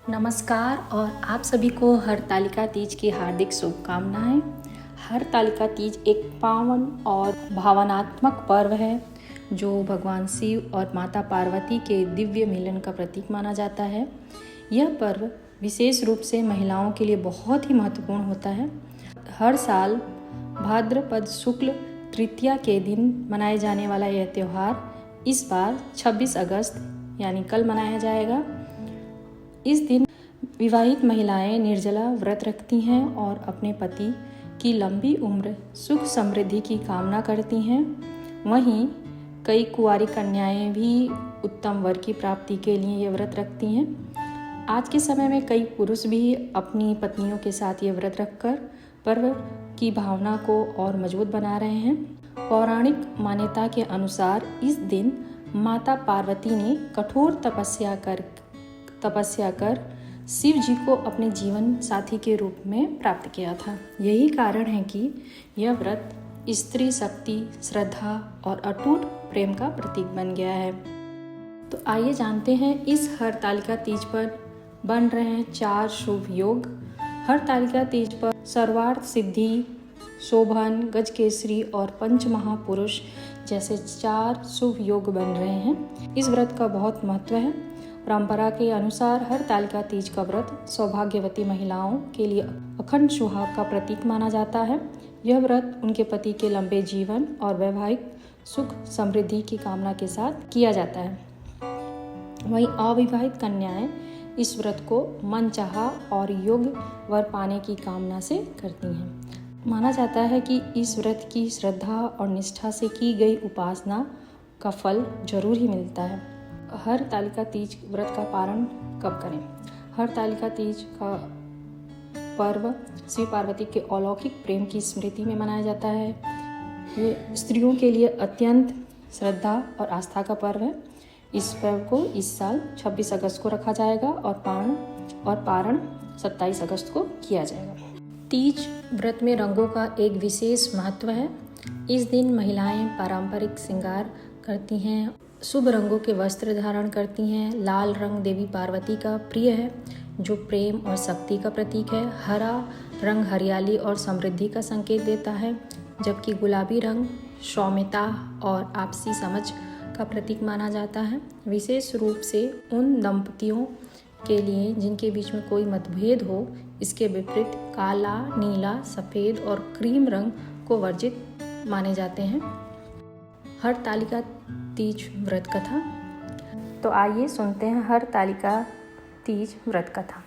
नमस्कार और आप सभी को हरतालिका तीज की हार्दिक शुभकामनाएं। हरतालिका तीज एक पावन और भावनात्मक पर्व है जो भगवान शिव और माता पार्वती के दिव्य मिलन का प्रतीक माना जाता है। यह पर्व विशेष रूप से महिलाओं के लिए बहुत ही महत्वपूर्ण होता है। हर साल भाद्रपद शुक्ल तृतीया के दिन मनाए जाने वाला यह त्यौहार इस बार 26 अगस्त यानी कल मनाया जाएगा। इस दिन विवाहित महिलाएं निर्जला व्रत रखती हैं और अपने पति की लंबी उम्र सुख समृद्धि की कामना करती हैं। वहीं कई कुंवारी कन्याएं भी उत्तम वर की प्राप्ति के लिए ये व्रत रखती हैं। आज के समय में कई पुरुष भी अपनी पत्नियों के साथ ये व्रत रखकर पर्व की भावना को और मजबूत बना रहे हैं। पौराणिक मान्यता के अनुसार इस दिन माता पार्वती ने कठोर तपस्या कर शिव जी को अपने जीवन साथी के रूप में प्राप्त किया था। यही कारण है कि यह व्रत स्त्री शक्ति, श्रद्धा और अटूट प्रेम का प्रतीक बन गया है। तो आइए जानते हैं इस हरतालिका तीज पर बन रहे हैं 4 शुभ योग। हरतालिका तीज पर सर्वार्थ सिद्धि, शोभन, गजकेसरी और पंच महापुरुष जैसे 4 शुभ योग बन रहे हैं। इस व्रत का बहुत महत्व है। परंपरा के अनुसार हरतालिका तीज का व्रत सौभाग्यवती महिलाओं के लिए अखंड सुहाग का प्रतीक माना जाता है। यह व्रत उनके पति के लंबे जीवन और वैवाहिक सुख समृद्धि की कामना के साथ किया जाता है। वहीं अविवाहित कन्याएं इस व्रत को मनचाहा और योग्य वर पाने की कामना से करती हैं। माना जाता है कि इस व्रत की श्रद्धा और निष्ठा से की गई उपासना का फल जरूर ही मिलता है। हरतालिका तीज व्रत का पारण कब करें? हरतालिका तीज का पर्व शिव पार्वती के अलौकिक प्रेम की स्मृति में मनाया जाता है। ये स्त्रियों के लिए अत्यंत श्रद्धा और आस्था का पर्व है। इस पर्व को इस साल 26 अगस्त को रखा जाएगा और पारण 27 अगस्त को किया जाएगा। तीज व्रत में रंगों का एक विशेष महत्व है। इस दिन महिलाएं पारंपरिक श्रृंगार करती हैं, शुभ रंगों के वस्त्र धारण करती हैं। लाल रंग देवी पार्वती का प्रिय है जो प्रेम और शक्ति का प्रतीक है। हरा रंग हरियाली और समृद्धि का संकेत देता है, जबकि गुलाबी रंग सौम्यता और आपसी समझ का प्रतीक माना जाता है। विशेष रूप से उन दंपतियों के लिए जिनके बीच में कोई मतभेद हो, इसके विपरीत काला, नीला, सफ़ेद और क्रीम रंग को वर्जित माने जाते हैं। हरतालिका तीज व्रत कथा। तो आइए सुनते हैं हरतालिका तीज व्रत कथा।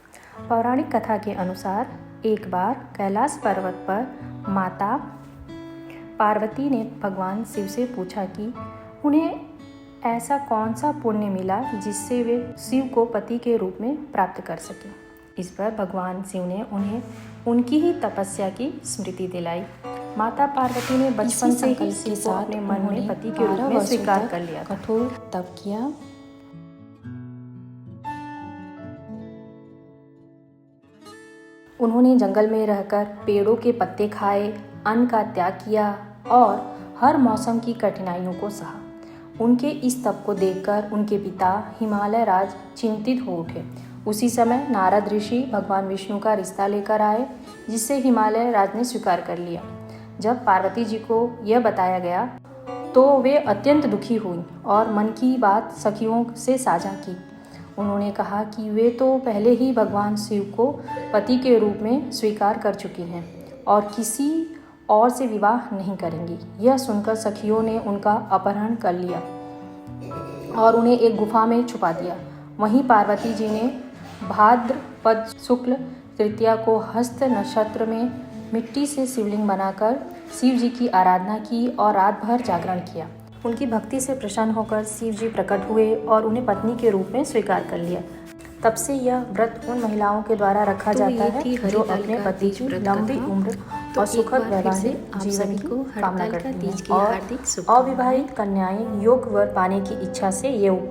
पौराणिक कथा के अनुसार एक बार कैलाश पर्वत पर माता पार्वती ने भगवान शिव से पूछा कि उन्हें ऐसा कौन सा पुण्य मिला जिससे वे शिव को पति के रूप में प्राप्त कर सके। इस पर भगवान शिव ने उन्हें उनकी ही तपस्या की स्मृति दिलाई। माता पार्वती ने बचपन से ही शिव को अपने मन में पति के रूप में स्वीकार कर लिया। कठोर तप किया। उन्होंने जंगल में रहकर पेड़ों के पत्ते खाए, अन्न का त्याग किया और हर मौसम की कठिनाइयों को सहा। उनके इस तप को देखकर उनके पिता हिमालय राज चिंतित हो उठे। उसी समय नारद ऋषि भगवान विष्णु का रिश्ता लेकर आए, जिसे हिमालय राज ने स्वीकार कर लिया। जब पार्वती जी को यह बताया गया तो वे अत्यंत दुखी हुई और मन की बात सखियों से साझा की। उन्होंने कहा कि वे तो पहले ही भगवान शिव को पति के रूप में स्वीकार कर चुकी हैं और किसी और से विवाह नहीं करेंगी। यह सुनकर सखियों ने उनका अपहरण कर लिया और उन्हें एक गुफा में छुपा दिया। वहीं पार्वती जी ने भाद्रपद शुक्ल तृतीया को हस्त नक्षत्र में मिट्टी से शिवलिंग बनाकर शिव जी की आराधना की और रात भर जागरण किया। उनकी भक्ति से प्रसन्न होकर शिव जी प्रकट हुए और उन्हें पत्नी के रूप में स्वीकार कर लिया। तब से यह व्रत उन महिलाओं के द्वारा रखा जाता है जो अपने पति की लंबी उम्र और सुखद वैवाहिक जीवन की कामना करती हैं और अविवाहित कन्याएं योग वर पाने की इच्छा से ये